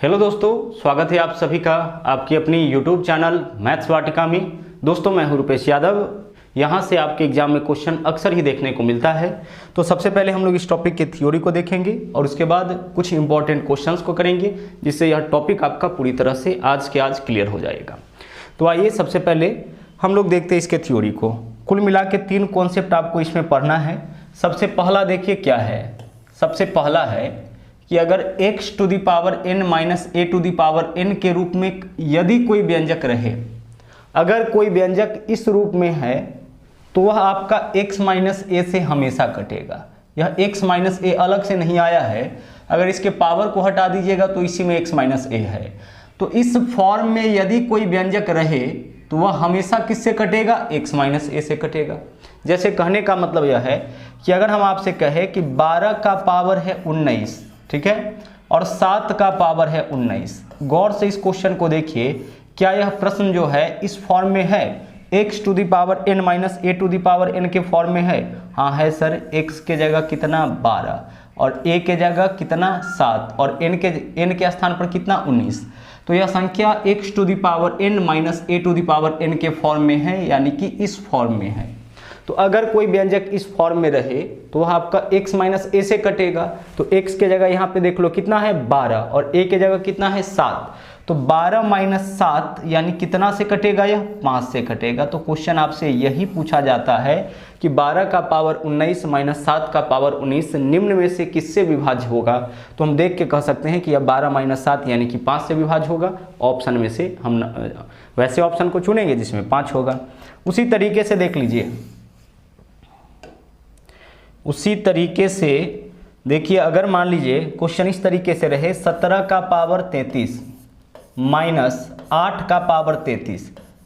Hello दोस्तों, स्वागत है आप सभी का आपकी अपनी यूट्यूब चैनल मैथ्स वाटिका में। दोस्तों मैं हूं रुपेश यादव। यहां से आपके एग्जाम में क्वेश्चन अक्सर ही देखने को मिलता है। तो सबसे पहले हम लोग इस टॉपिक की थ्योरी को देखेंगे और उसके बाद कुछ इंपॉर्टेंट क्वेश्चंस को करेंगे, जिससे यह टॉपिक आपका पूरी तरह से आज के आज क्लियर हो जाएगा। तो आइए सबसे पहले हम लोग देखते हैं इसके थ्योरी को। कुल मिला के 3 कॉन्सेप्ट आपको इसमें पढ़ना है। सबसे पहला देखिए क्या है। सबसे पहला है कि अगर x to the power n minus a to the power n के रूप में यदि कोई व्यंजक रहे, अगर कोई व्यंजक इस रूप में है तो वह आपका x माइनस a से हमेशा कटेगा। यह x माइनस a अलग से नहीं आया है, अगर इसके पावर को हटा दीजिएगा तो इसी में x माइनस a है। तो इस फॉर्म में यदि कोई व्यंजक रहे तो वह हमेशा किससे कटेगा? x माइनस a से कटेगा। जैसे कहने का मतलब यह है कि अगर हम आपसे कहें कि 12 का पावर है 19, ठीक है, और 7 का पावर है 19। गौर से इस क्वेश्चन को देखिए, क्या यह प्रश्न जो है इस फॉर्म में है? x to the power n minus a to the power n के फॉर्म में है? हाँ है सर। x के जगह कितना 12 और a के जगह कितना 7 और n के स्थान पर कितना 19। तो यह संख्या x to the power n minus a to the power n के फॉर्म में है, यानी कि इस फॉर्म में है। तो अगर कोई व्यंजक इस फॉर्म में रहे तो वह आपका x माइनस a से कटेगा। तो x के जगह यहाँ पे देख लो कितना है 12 और a के जगह कितना है 7। तो 12 माइनस 7 यानी कितना से कटेगा? यह 5 से कटेगा। तो क्वेश्चन आपसे यही पूछा जाता है कि 12 का पावर 19 माइनस 7 का पावर 19 निम्न में से किससे विभाज्य होगा? तो हम देख के कह सकते हैं कि यह 12 माइनस 7 यानी कि 5 से विभाज्य होगा। ऑप्शन में से हम वैसे ऑप्शन को चुनेंगे जिसमें 5 होगा। उसी तरीके से देख लीजिए, उसी तरीके से देखिए, अगर मान लीजिए क्वेश्चन इस तरीके से रहे 17 का पावर 33 माइनस 8 का पावर 33,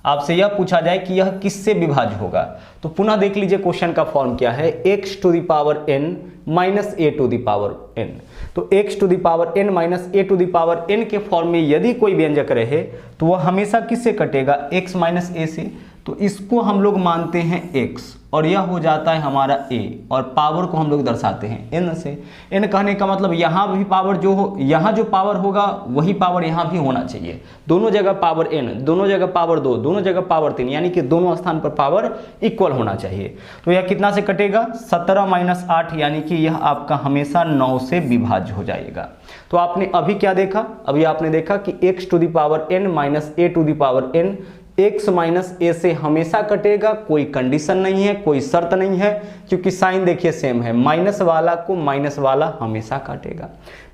आपसे यह पूछा जाए कि यह किससे विभाज्य होगा। तो पुनः देख लीजिए क्वेश्चन का फॉर्म क्या है, x to the power n minus a to the power n। तो x to the power n minus a to the power n के फॉर्म में यदि कोई व्यंजक रहे तो वह हमेशा किससे कटेगा? x माइनस a से। तो इसको हम लोग मानते हैं x और यह हो जाता है हमारा a, और पावर को हम लोग दर्शाते हैं n से। n कहने का मतलब यहाँ भी पावर जो हो, यहाँ जो पावर होगा वही पावर यहाँ भी होना चाहिए। दोनों जगह पावर n, दोनों जगह पावर 2, दोनों जगह पावर 3, यानी कि दोनों स्थान पर पावर इक्वल होना चाहिए। तो यह कितना से कटेगा? 17 माइनस 8, यानी कि यह आपका हमेशा 9 से विभाज्य हो जाएगा। तो आपने अभी क्या देखा? अभी आपने देखा कि x to the power n minus a to the power n x minus a से हमेशा कटेगा। कोई कंडीशन नहीं है, कोई शर्त नहीं है, क्योंकि साइन देखिए सेम है। माइनस वाला को माइनस वाला हमेशा काटेगा,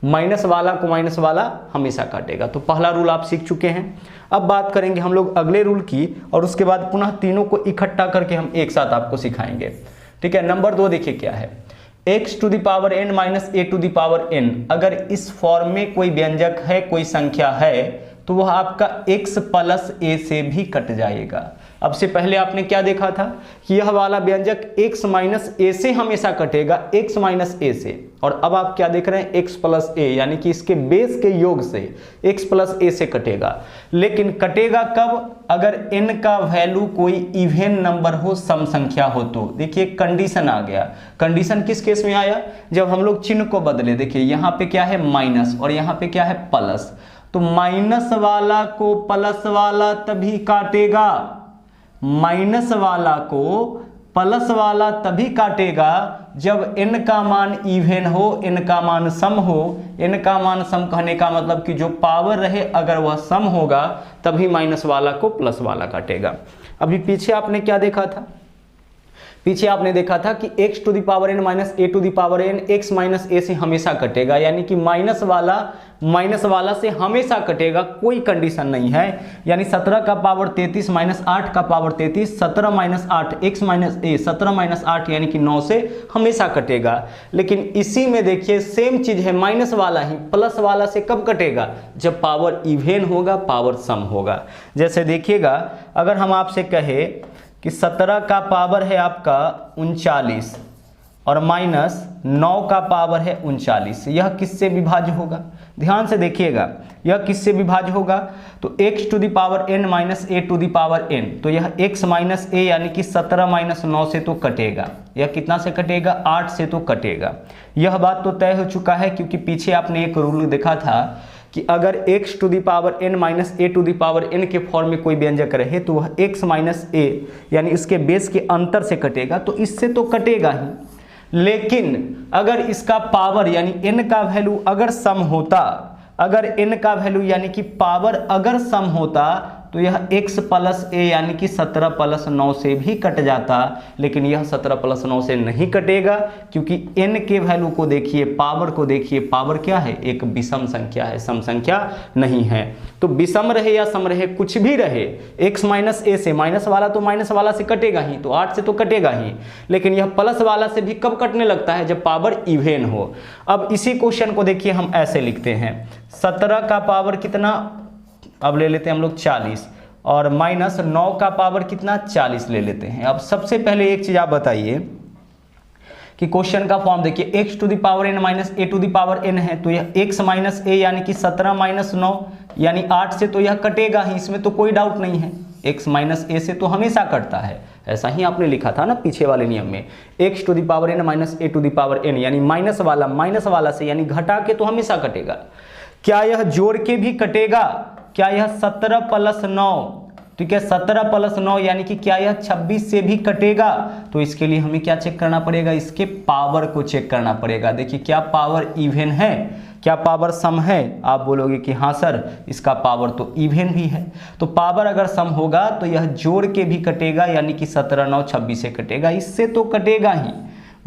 माइनस वाला को माइनस वाला हमेशा काटेगा। तो पहला रूल आप सीख चुके हैं। अब बात करेंगे हम लोग अगले रूल की, और उसके बाद पुनः तीनों को इकट्ठा करके हम एक साथ आपको सिखाएंगे। ठीक है। नंबर 2 देखिए क्या है, x to the power n minus a to the power n। अगर इस फॉर्म में कोई व्यंजक है, कोई संख्या है, तो वह आपका x प्लस a से भी कट जाएगा। अब से पहले आपने क्या देखा था कि यह वाला व्यंजक x माइनस a से हमेशा कटेगा, x माइनस a से। और अब आप क्या देख रहे हैं? x प्लस a, यानी कि इसके बेस के योग से x प्लस a से कटेगा। लेकिन कटेगा कब? अगर n का वैल्यू कोई इवन नंबर हो, सम संख्या हो। तो देखिए कंडीशन आ गया। कंडीशन किस केस में आया? जब हम लोग चिन्ह को बदले। देखिए यहाँ पे क्या है माइनस और यहाँ पे क्या है प्लस। तो माइनस वाला को प्लस वाला तभी काटेगा, माइनस वाला को प्लस वाला तभी काटेगा जब n का मान इवन हो, n का मान सम हो। n का मान सम कहने का मतलब कि जो पावर रहे अगर वह सम होगा तभी माइनस वाला को प्लस वाला काटेगा। अभी पीछे आपने क्या देखा था? पीछे आपने देखा था कि x to the power n minus a to the power n x minus a से हमेशा कटेगा, यानी कि माइनस वाला से हमेशा कटेगा, कोई कंडीशन नहीं है। यानी 17 का पावर 33 माइनस 8 का power 33, 17 minus 8 x minus a, 17 minus 8 यानी कि 9 से हमेशा कटेगा। लेकिन इसी में देखिए सेम चीज है, माइनस वाला ही प्लस वाला से कब कटेगा? जब पावर इवन होगा, पावर सम होगा। जैसे देखिएगा, अगर हम आपसे कहे कि 17 का पावर है आपका 39 और माइनस 9 का पावर है 39, यह किससे विभाज्य होगा? ध्यान से देखिएगा, यह किससे विभाज्य होगा? तो x to the power n minus a to the power n। तो यह x माइनस a यानी कि 17 माइनस 9 से तो कटेगा। यह कितना से कटेगा? 8 से तो कटेगा। यह बात तो तय हो चुका है, क्योंकि पीछे आपने एक रूल देखा था कि अगर x to the power n minus a to the power n के फॉर्म में कोई व्यंजक रहे तो वह x माइनस a यानी इसके बेस के अंतर से कटेगा, तो इससे तो कटेगा ही। लेकिन अगर इसका पावर यानी n का वैल्यू अगर सम होता, अगर n का वैल्यू यानी कि पावर अगर सम होता तो यह x प्लस a यानी कि 17 प्लस 9 से भी कट जाता, लेकिन यह 17 प्लस 9 से नहीं कटेगा क्योंकि n के वैल्यू को देखिए, पावर को देखिए, पावर क्या है, एक विषम संख्या है, सम संख्या नहीं है। तो विषम रहे या सम रहे, कुछ भी रहे, x माइनस a से, माइनस वाला तो माइनस वाला से कटेगा ही, तो 8 से तो कटेगा ही, लेकिन यह प्लस वाला से भी कब कटने लगता है, जब पावर इवेन हो। अब इसी क्वेश्चन को देखिए हम ऐसे लिखते हैं, 17 का पावर कितना, अब ले लेते हैं हम लोग 40, और माइनस 9 का पावर कितना 40 ले लेते हैं। अब सबसे पहले एक चीज आप बताइए कि क्वेश्चन का फॉर्म देखिए, x to the power n minus a to the power n है, तो यह x माइनस a यानी कि 17 माइनस 9 यानी 8 से तो यह कटेगा ही, इसमें तो कोई डाउट नहीं है, x माइनस a से तो हमेशा कटता है, ऐसा ही आपने लिखा था ना पीछे वाले नियम में, x to the power n minus a to the power n यानी माइनस वाला से यानी घटा के तो हमेशा कटेगा। क्या यह जोड़ के भी कटेगा, क्या यह 17 प्लस 9, ठीक है, 17 प्लस 9 यानी कि क्या यह 26 से भी कटेगा, तो इसके लिए हमें क्या चेक करना पड़ेगा, इसके पावर को चेक करना पड़ेगा। देखिए क्या पावर इवन है, क्या पावर सम है, आप बोलोगे कि हाँ सर इसका पावर तो इवन भी है, तो पावर अगर सम होगा तो यह जोड़ के भी कटेगा, यानी कि 17 9 26 से कटेगा, इससे तो कटेगा ही।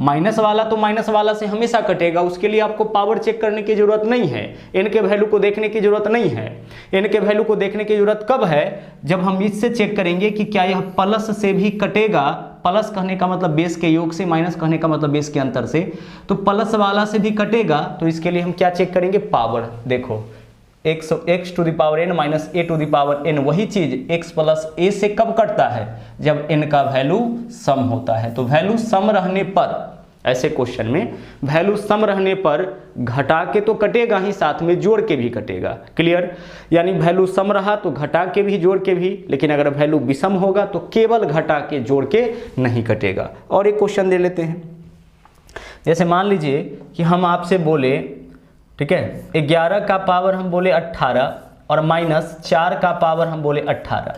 माइनस वाला तो माइनस वाला से हमेशा कटेगा, उसके लिए आपको पावर चेक करने की जरूरत नहीं है, n के वैल्यू को देखने की जरूरत नहीं है। n के वैल्यू को देखने की जरूरत कब है, जब हम इससे चेक करेंगे कि क्या यह प्लस से भी कटेगा, प्लस कहने का मतलब बेस के योग से, माइनस कहने का मतलब बेस के अंतर से, तो प्लस वाला से भी कटेगा, तो इसके लिए हम क्या चेक करेंगे, पावर। देखो x to the power n minus a to the power n, वही चीज x प्लस a से कब कटता है, जब n का वैल्यू सम होता है। तो वैल्यू सम रहने पर, ऐसे क्वेश्चन में वैल्यू सम रहने पर घटा के तो कटेगा ही, साथ में जोड़ के भी कटेगा। क्लियर, यानी वैल्यू सम रहा तो घटा के भी जोड़ के भी, लेकिन अगर वैल्यू विषम होगा तो केवल घटा के जोड़ के नहीं कटेगा। और एक क्वेश्चन दे लेते हैं, जैसे मान लीजिए कि हम आपसे बोले, ठीक है, 11 का पावर हम बोले 18 और माइनस 4 का पावर हम बोले 18,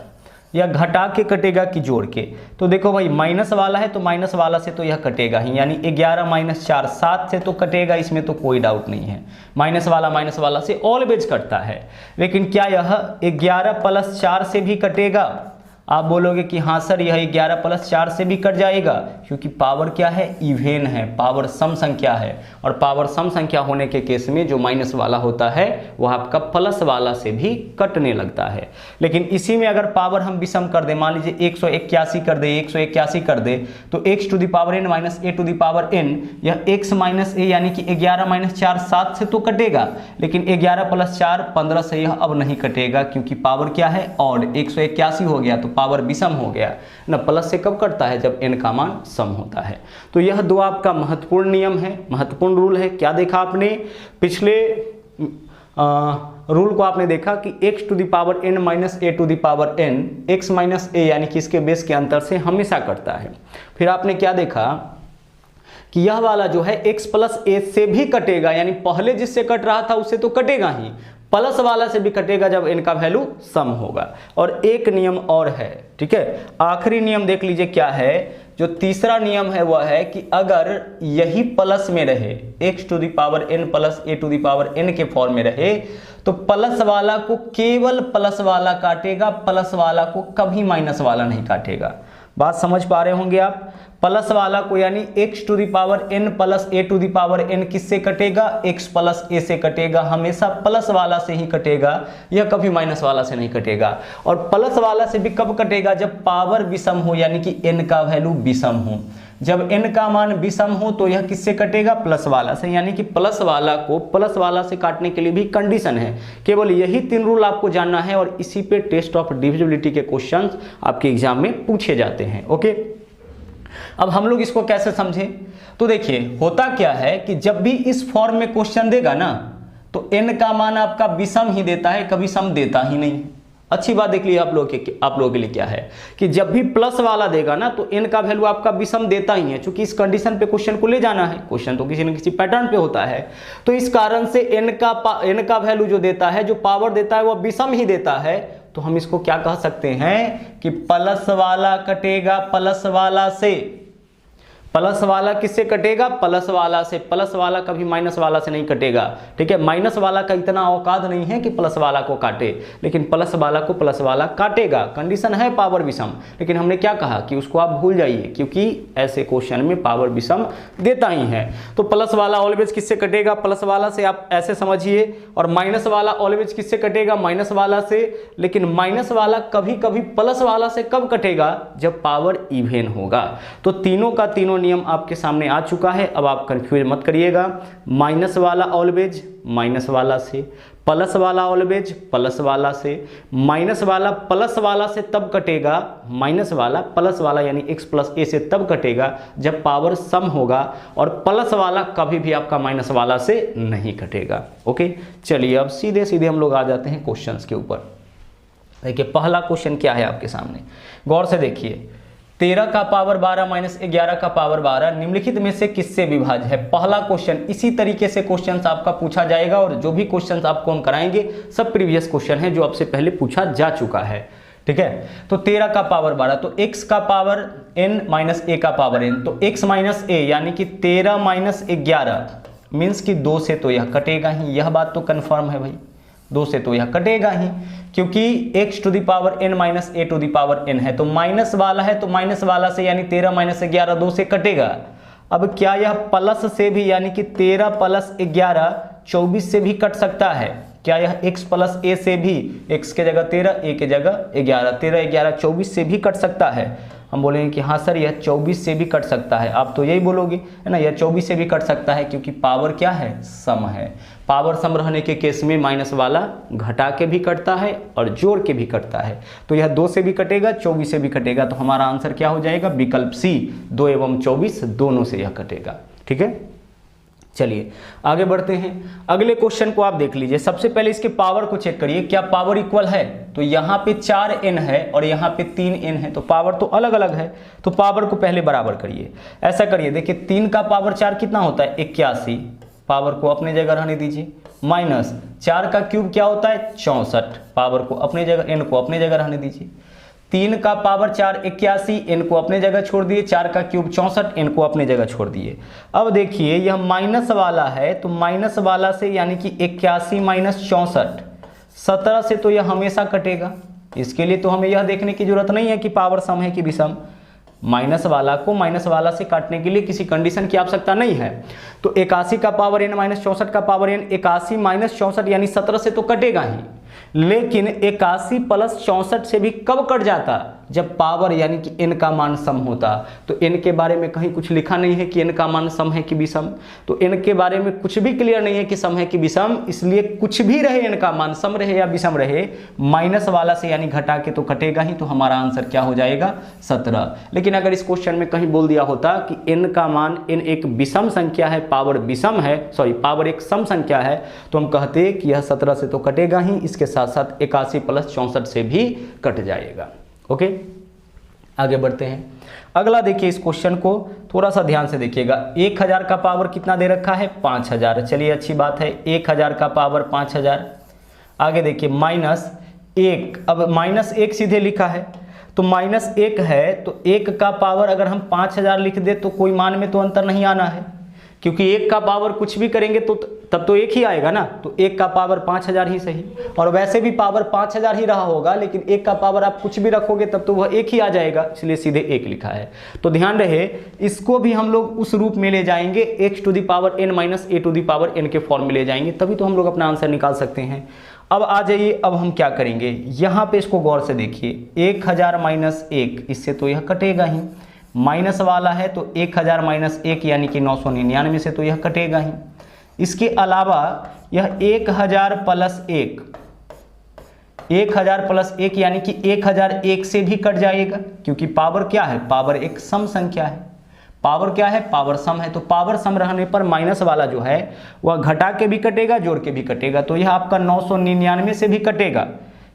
यह घटा के कटेगा कि जोड़ के, तो देखो भाई माइनस वाला है तो माइनस वाला से तो यह कटेगा ही, यानी 11 माइनस 4 7 से तो कटेगा, इसमें तो कोई डाउट नहीं है, माइनस वाला से ऑलवेज कटता है। लेकिन क्या यह 11 प्लस 4 से भी कटेगा, आप बोलोगे कि हाँ सर यह 11 प्लस 4 से भी कट जाएगा, क्योंकि पावर क्या है, इवेन है, पावर सम संख्या है, और पावर सम संख्या होने के केस में जो माइनस वाला होता है वह आपका प्लस वाला से भी कटने लगता है। लेकिन इसी में अगर पावर हम विषम कर दे, मान लीजिए 181 कर दे, 181 कर दे, तो x to the power n minus a to the power n, यह x माइनस a यानी कि 11 माइनस 4 7 से तो कटेगा, लेकिन 11 प्लस 4 15 से यह अब नहीं कटेगा, क्योंकि पावर क्या है, ऑड, 181 हो गया तो पावर विषम हो गया ना। प्लस से कब कटता है, जब n का मान सम होता है। तो यह दो आपका महत्वपूर्ण नियम है, महत्वपूर्ण रूल है। क्या देखा आपने, पिछले रूल को आपने देखा कि x to the power n minus a to the power n, x minus a यानी कि इसके बेस के अंतर से हमेशा कटता है। फिर आपने क्या देखा कि यह वाला जो है x प्लस a से भी कटेगा, यानी पहले जिससे कट रहा था उससे तो कटेगा ही, प्लस वाला से भी कटेगा जब n का वैल्यू सम होगा। और एक नियम और है, ठीक है, आखिरी नियम देख लीजिए क्या है, जो तीसरा नियम है वह है कि अगर यही प्लस में रहे, x to the power n plus a to the power n के फॉर्म में रहे, तो प्लस वाला को केवल प्लस वाला काटेगा, प्लस वाला को कभी माइनस वाला नहीं काटेगा। बात समझ पा रहे होंगे आप, प्लस वाला को यानी x to the power n plus a to the power n किससे कटेगा, x प्लस a से कटेगा, हमेशा प्लस वाला से ही कटेगा, यह कभी माइनस वाला से नहीं कटेगा। और प्लस वाला से भी कब कटेगा, जब पावर विषम हो, यानी कि n का वैल्यू विषम हो। जब n का मान विषम हो तो यह किससे कटेगा, प्लस वाला से, यानी कि प्लस वाला को प्लस वाला से काटने के लिए भी कंडीशन है। केवल यही 3 रूल आपको जानना है, और इसी पे टेस्ट ऑफ डिविजिबिलिटी के क्वेश्चंस आपके एग्जाम में पूछे जाते हैं। ओके, अब हम लोग इसको कैसे समझें, तो देखिए होता क्या है कि जब भी इस फॉर्म में क्वेश्चन देगा ना, तो n का मान आपका विषम ही देता है, कभी सम देता ही नहीं। अच्छी बात देख लीजिए आप लोगों के लिए क्या है कि जब भी प्लस वाला देगा ना तो n का वैल्यू आपका विषम देता ही है, क्योंकि इस कंडीशन पे क्वेश्चन को ले जाना है, क्वेश्चन तो किसी न किसी पैटर्न पे होता है। तो इस कारण से n का वैल्यू जो देता है, जो पावर देता है वह विषम ही देता है। तो हम इसको क्या कह सकते हैं कि प्लस वाला कटेगा प्लस वाला से। प्लस वाला किससे कटेगा? प्लस वाला से। प्लस वाला कभी माइनस वाला से नहीं कटेगा, ठीक है। माइनस वाला का इतना औकात नहीं है कि प्लस वाला को काटे, लेकिन प्लस वाला को प्लस वाला काटेगा। कंडीशन है पावर विषम, लेकिन हमने क्या कहा कि उसको आप भूल जाइए, क्योंकि ऐसे क्वेश्चन में पावर विषम देता ही है। तो प्लस वाला ऑलवेज किससे कटेगा? प्लस वाला से, आप ऐसे समझिए। और माइनस वाला ऑलवेज किससे कटेगा? माइनस वाला से। लेकिन माइनस वाला कभी कभी प्लस वाला से कब कटेगा? जब पावर इवन होगा। तो तीनों का तीनों नियम आपके सामने आ चुका है, अब आप कंफ्यूज मत करिएगा। माइनस वाला ऑलवेज माइनस वाला से, प्लस वाला ऑलवेज प्लस वाला से, माइनस वाला प्लस वाला से तब कटेगा, माइनस वाला प्लस वाला यानी x प्लस a से तब कटेगा जब पावर सम होगा, और प्लस वाला कभी भी आपका माइनस वाला से नहीं कटेगा। ओके, चलिए अब सीधे सीधे हम लोग आ जाते हैं क्वेश्चंस के ऊपर। देखिए पहला क्वेश्चन क्या है आपके सामने, गौर से देखिए। 13 का पावर 12 माइनस 11 का पावर 12 निम्नलिखित में से किससे विभाज्य है? पहला क्वेश्चन। इसी तरीके से क्वेश्चंस आपका पूछा जाएगा, और जो भी क्वेश्चंस आपको हम कराएंगे सब प्रीवियस क्वेश्चन है जो आपसे पहले पूछा जा चुका है, ठीक है। तो 13 का पावर 12, तो x का पावर n माइनस a का पावर n, तो x माइनस a यानी कि 13 माइनस 11 मीन्स कि 2 से तो यह कटेगा ही, यह बात तो कन्फर्म है भाई, 2 से तो यह कटेगा ही, क्योंकि x to the power n minus a to the power n है। तो माइनस वाला है तो माइनस वाला से यानी 13 माइनस 11 2 से कटेगा। अब क्या यह प्लस से भी यानी कि 13 प्लस 11 24 से भी कट सकता है? क्या यह x प्लस a से भी, x के जगह 13 a के जगह 11, 13 11 24 से भी कट सकता है? हम बोलेंगे कि हाँ सर यह 24 से भी कट सकता है। आप तो यही बोलोगे है ना, यह 24 से भी कट सकता है, क्योंकि पावर क्या है? सम है। पावर सम रहने के केस में माइनस वाला घटा के भी कटता है और जोड़ के भी कटता है। तो यह 2 से भी कटेगा, 24 से भी कटेगा। तो हमारा आंसर क्या हो जाएगा? विकल्प सी, 2 एवं 24 दोनों से यह कटेगा, ठीक है। चलिए आगे बढ़ते हैं। अगले क्वेश्चन को आप देख लीजिए। सबसे पहले इसके पावर को चेक करिए, क्या पावर इक्वल है? तो यहाँ पे 4n है और यहाँ पे 3n है, तो पावर तो अलग अलग है। तो पावर को पहले बराबर करिए। ऐसा करिए, देखिए 3 का पावर 4 कितना होता है? 81। पावर को अपने जगह रहने दीजिए। माइनस 4 का क्यूब क्या होता है? 64। पावर को अपने जगह, n को अपने जगह रहने दीजिए। 3 का पावर 4 81, n को अपने जगह छोड़ दिए। 4 का क्यूब 64, n को अपने जगह छोड़ दिए। अब देखिए यह माइनस वाला है, तो माइनस वाला से यानी कि 81 माइनस 64 17 से तो यह हमेशा कटेगा। इसके लिए तो हमें यह देखने की जरूरत नहीं है कि पावर सम है कि विषम। माइनस वाला को माइनस वाला से काटने के लिए किसी कंडीशन की आवश्यकता नहीं है। तो 81 का पावर n माइनस 64 का पावर n, 81 माइनस 64 यानी 17 से तो कटेगा ही, लेकिन 81 प्लस 64 से भी कब कट जाता? जब पावर यानी कि n का मान सम होता। तो n के बारे में कहीं कुछ लिखा नहीं है कि n का मान सम है कि विषम, तो n के बारे में कुछ भी क्लियर नहीं है कि सम है कि विषम। इसलिए कुछ भी रहे, n का मान सम रहे या विषम रहे, माइनस वाला से यानी घटा के तो कटेगा ही। तो हमारा आंसर क्या हो जाएगा? 17। लेकिन अगर इस क्वेश्चन में कहीं बोल दिया होता कि n का मान, n एक विषम संख्या है, पावर विषम है, सॉरी पावर एक सम संख्या है, तो हम कहते कि यह 17 से तो कटेगा ही, इसके साथ साथ 81 प्लस 64 से भी कट जाएगा। ओके, आगे बढ़ते हैं। अगला देखिए, इस क्वेश्चन को थोड़ा सा ध्यान से देखिएगा। 1000 का पावर कितना दे रखा है? 5000। चलिए अच्छी बात है, 1000 का पावर 5000। आगे देखिए माइनस 1, अब माइनस 1 सीधे लिखा है, तो माइनस 1 है, तो 1 का पावर अगर हम 5000 लिख दे तो कोई मान में तो अंतर नहीं आना है, क्योंकि 1 का पावर कुछ भी करेंगे तो तब तो 1 ही आएगा ना। तो 1 का पावर 5000 ही सही, और वैसे भी पावर 5000 ही रहा होगा, लेकिन 1 का पावर आप कुछ भी रखोगे तब तो वह 1 ही आ जाएगा, इसलिए सीधे 1 लिखा है। तो ध्यान रहे, इसको भी हम लोग उस रूप में ले जाएंगे, x to the power n minus a to the power n के फॉर्म में ले जाएंगे, तभी तो हम लोग अपना आंसर निकाल सकते हैं। अब आ जाइए, अब हम क्या करेंगे, यहाँ पे इसको गौर से देखिए। 1000 माइनस 1, इससे तो यह कटेगा ही। माइनस वाला है तो 1000 माइनस 1 यानी कि 999 से तो यह कटेगा ही। इसके अलावा यह 1000 प्लस 1, 1000 प्लस 1 यानी कि 1001 से भी कट जाएगा, क्योंकि पावर क्या है? पावर एक सम संख्या है। पावर क्या है? पावर सम है। तो पावर सम रहने पर माइनस वाला जो है वह घटा के भी कटेगा, जोड़ के भी कटेगा। तो यह आपका 999 से भी कटेगा,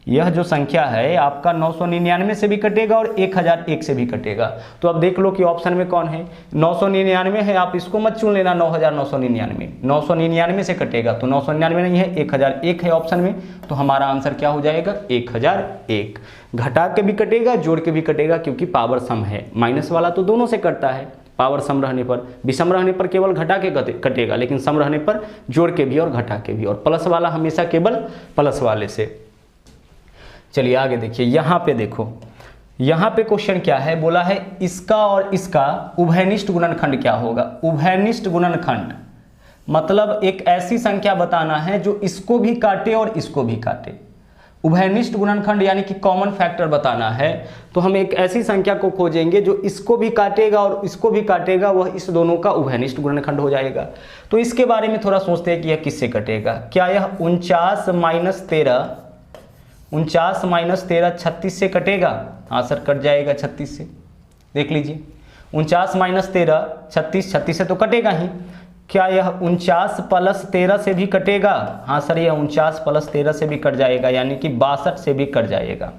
यह जो संख्या है आपका 999 से भी कटेगा और 1001 से भी कटेगा। तो अब देख लो कि ऑप्शन में कौन है, 999 है, आप इसको मत चुन लेना 9999, 999 से कटेगा तो 999 नहीं है, 1001 है ऑप्शन में, तो हमारा आंसर क्या हो जाएगा 1001। घटा के भी कटेगा, जोड़ के भी कटेगा, क्योंकि पावर सम है। माइनस वाला तो दोनों से कटता है, पावर सम रहने पर, विषम रहने पर केवल घटा के कटेगा, लेकिन सम रहने पर जोड़ के भी और घटा के भी, और प्लस वाला हमेशा केवल प्लस वाले से। चलिए आगे देखिए, यहाँ पे देखो, यहाँ पे क्वेश्चन क्या है, बोला है इसका और इसका उभयनिष्ठ गुणनखंड क्या होगा। उभयनिष्ठ गुणनखंड मतलब एक ऐसी संख्या बताना है जो इसको भी काटे और इसको भी काटे। उभयनिष्ठ गुणनखंड यानी कि कॉमन फैक्टर बताना है, तो हम एक ऐसी संख्या को खोजेंगे जो इसको भी काटेगा और इसको भी काटेगा, वह इस दोनों का उभयनिष्ठ गुणनखंड हो जाएगा। तो इसके बारे में थोड़ा सोचते हैं कि यह किससे कटेगा। क्या यह 49 माइनस 13 36 से कटेगा? हाँ सर कट जाएगा 36 से। देख लीजिए 49 माइनस 13 36, 36 से तो कटेगा ही। क्या यह 49 प्लस 13 से भी कटेगा? हाँ सर यह 49 प्लस 13 से भी कट जाएगा, यानी कि 62 से भी कट जाएगा।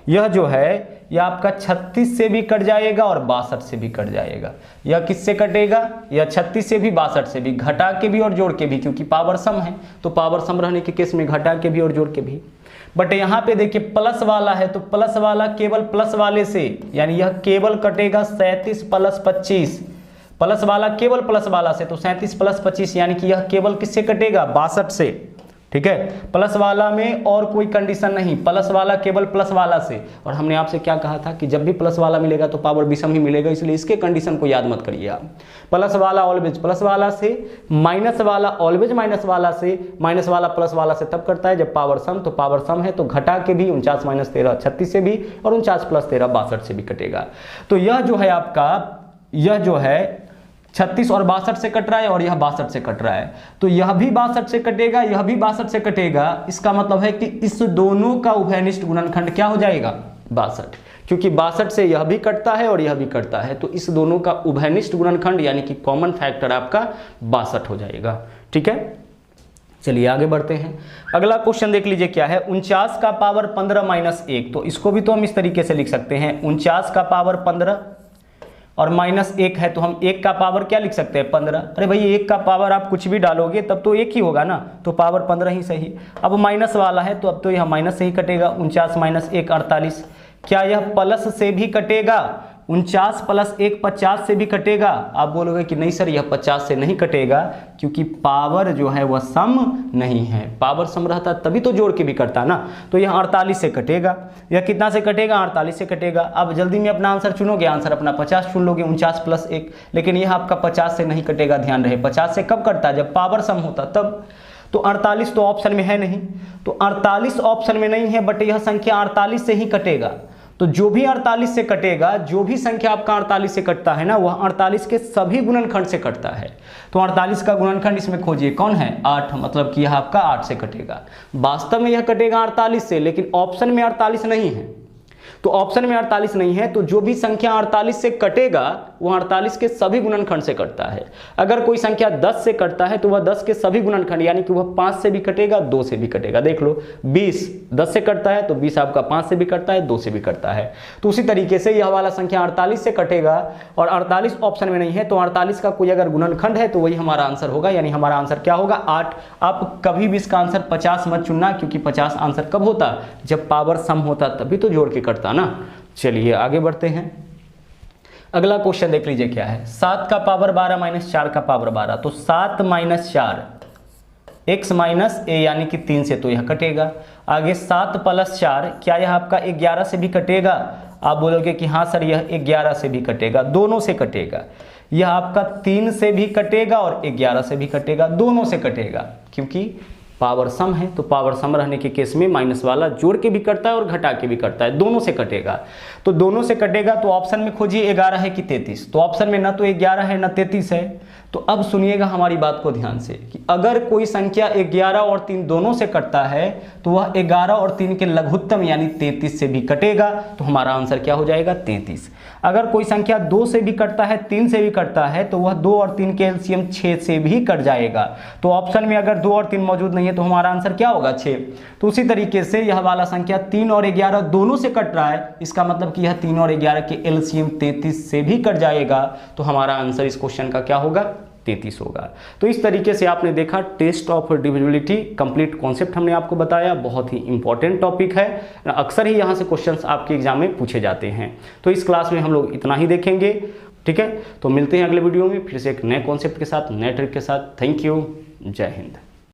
यह जो है यह आपका 36 से भी कट जाएगा और 62 से भी कट जाएगा। यह किससे कटेगा? यह 36 से भी 62 से भी, घटा के भी और जोड़ के भी, क्योंकि पावर सम है, तो पावर सम रहने के केस में घटा के भी और जोड़ के भी। बट यहाँ पे देखिए प्लस वाला है, तो प्लस वाला केवल प्लस वाले से, यानी यह केवल कटेगा 37 प्लस 25, प्लस वाला केवल प्लस वाला से, तो 37 प्लस 25 यानी कि यह केवल किससे कटेगा? 62 से। ठीक है, प्लस वाला में और कोई कंडीशन नहीं, प्लस वाला केवल प्लस वाला से। और हमने आपसे क्या कहा था कि जब भी प्लस वाला मिलेगा तो पावर विषम ही मिलेगा, इसलिए इसके कंडीशन को याद मत करिए आप। प्लस वाला ऑलवेज प्लस वाला से, माइनस वाला ऑलवेज माइनस वाला से, माइनस वाला प्लस वाला से तब करता है जब पावर सम, तो पावर सम है तो घटा के भी 49 माइनस 13 36 से भी और 49 प्लस 13 62 से भी कटेगा। तो यह जो है आपका, यह जो है 36 और 62 से कट रहा है और यह 62 से कट रहा है, तो यह भी 62 से कटेगा, यह भी 62 से कटेगा। इसका मतलब है कि इस दोनों का उभयनिष्ठ गुणनखंड क्या हो जाएगा? 62, क्योंकि 62 से यह भी कटता है और यह भी कटता है, तो इस दोनों का उभयनिष्ठ गुणनखंड यानी कि कॉमन फैक्टर आपका 62 हो जाएगा। ठीक है, चलिए आगे बढ़ते हैं। अगला क्वेश्चन देख लीजिए क्या है, 49 का पावर 15 माइनस 1, तो इसको भी तो हम इस तरीके से लिख सकते हैं, 49 का पावर 15 और माइनस 1 है, तो हम 1 का पावर क्या लिख सकते हैं? 15। अरे भाई 1 का पावर आप कुछ भी डालोगे तब तो 1 ही होगा ना, तो पावर 15 ही सही। अब माइनस वाला है तो अब तो यह माइनस से ही कटेगा, 49 माइनस 1 48। क्या यह प्लस से भी कटेगा? 49 प्लस 1 50 से भी कटेगा। आप बोलोगे कि नहीं सर यह 50 से नहीं कटेगा, क्योंकि पावर जो है वह सम नहीं है, पावर सम रहता तभी तो जोड़ के भी करता ना, तो यह 48 से कटेगा। यह कितना से कटेगा? 48 से कटेगा। अब जल्दी में अपना आंसर चुनोगे, आंसर अपना 50 चुन लोगे, 49 प्लस 1, लेकिन यह आपका 50 से नहीं कटेगा, ध्यान रहे। 50 से कब कटता है? जब पावर सम होता तब। तो 48 तो ऑप्शन में है नहीं, तो 48 ऑप्शन में नहीं है, बट यह संख्या 48 से ही कटेगा। तो जो भी 48 से कटेगा, जो भी संख्या आपका 48 से कटता है ना, वह 48 के सभी गुणनखंड से कटता है। तो 48 का गुणनखंड इसमें खोजिए, कौन है? 8, मतलब कि यह आपका 8 से कटेगा। वास्तव में यह कटेगा 48 से, लेकिन ऑप्शन में 48 नहीं है, तो ऑप्शन में 48 नहीं है, तो जो भी संख्या 48 से कटेगा वह 48 के सभी गुणनखंड से कटता है। अगर कोई संख्या 10 से कटता है तो वह 10 के सभी गुणनखंड, यानी कि वह 5 से भी कटेगा, 2 से भी कटेगा। देख लो 20 10 से कटता है तो 20 आपका 5 से भी कटता है, 2 से भी कटता है। तो उसी तरीके से यह वाला संख्या 48 से कटेगा, और 48 ऑप्शन में नहीं है, तो 48 का कोई अगर गुणनखंड है तो वही हमारा आंसर होगा, यानी हमारा आंसर क्या होगा? 8। आप कभी भी इसका आंसर 50 मत चुनना, क्योंकि 50 आंसर कब होता? जब पावर सम होता, तभी तो जोड़ के कटता ना। चलिए आगे बढ़ते हैं। अगला क्वेश्चन देख लीजिए क्या है, 7 का पावर 12 माइनस 4 का पावर 12, तो 7 माइनस 4 x माइनस a यानी कि 3 से, तो यह कटेगा। आगे 7 प्लस 4, क्या यह आपका 11 से भी कटेगा? आप बोलोगे कि हाँ सर यह 11 से भी कटेगा, दोनों से कटेगा। यह आपका 3 से भी कटेगा और 11 से भी कटेगा, दोनों से कटेगा, क्योंकि पावर सम है, तो पावर सम रहने के केस में माइनस वाला जोड़ के भी करता है और घटा के भी करता है, दोनों से कटेगा। तो दोनों से कटेगा, तो ऑप्शन में खोजिए 11 है कि 33, तो ऑप्शन में ना तो 11 है ना 33 है, तो अब सुनिएगा हमारी बात को ध्यान से कि अगर कोई संख्या 11 और 3 दोनों से कटता है तो वह 11 और 3 के लघुत्तम यानी 33 से भी कटेगा, तो हमारा आंसर क्या हो जाएगा 33। अगर कोई संख्या 2 से भी कटता है, 3 से भी कटता है, तो वह 2 और 3 के एलसीएम 6 से भी कट जाएगा। तो ऑप्शन में अगर 2 और 3 मौजूद नहीं है तो हमारा आंसर क्या होगा 6। तो उसी तरीके से यह वाला संख्या 3 और 11 दोनों से कट रहा है, इसका मतलब कि यह 3 और 11 के एलसीएम 33 से भी कट जाएगा, तो हमारा आंसर इस क्वेश्चन का क्या होगा 33 होगा। तो इस तरीके से आपने देखा test of divisibility complete concept हमने आपको बताया, बहुत ही इंपॉर्टेंट टॉपिक है, अक्सर ही यहाँ से क्वेश्चंस आपके एग्जाम में पूछे जाते हैं। तो इस क्लास में हम लोग इतना ही देखेंगे, ठीक है। तो मिलते हैं अगले वीडियो में फिर से एक नए कॉन्सेप्ट के साथ, नए ट्रिक के साथ। थैंक यू, जय हिंद।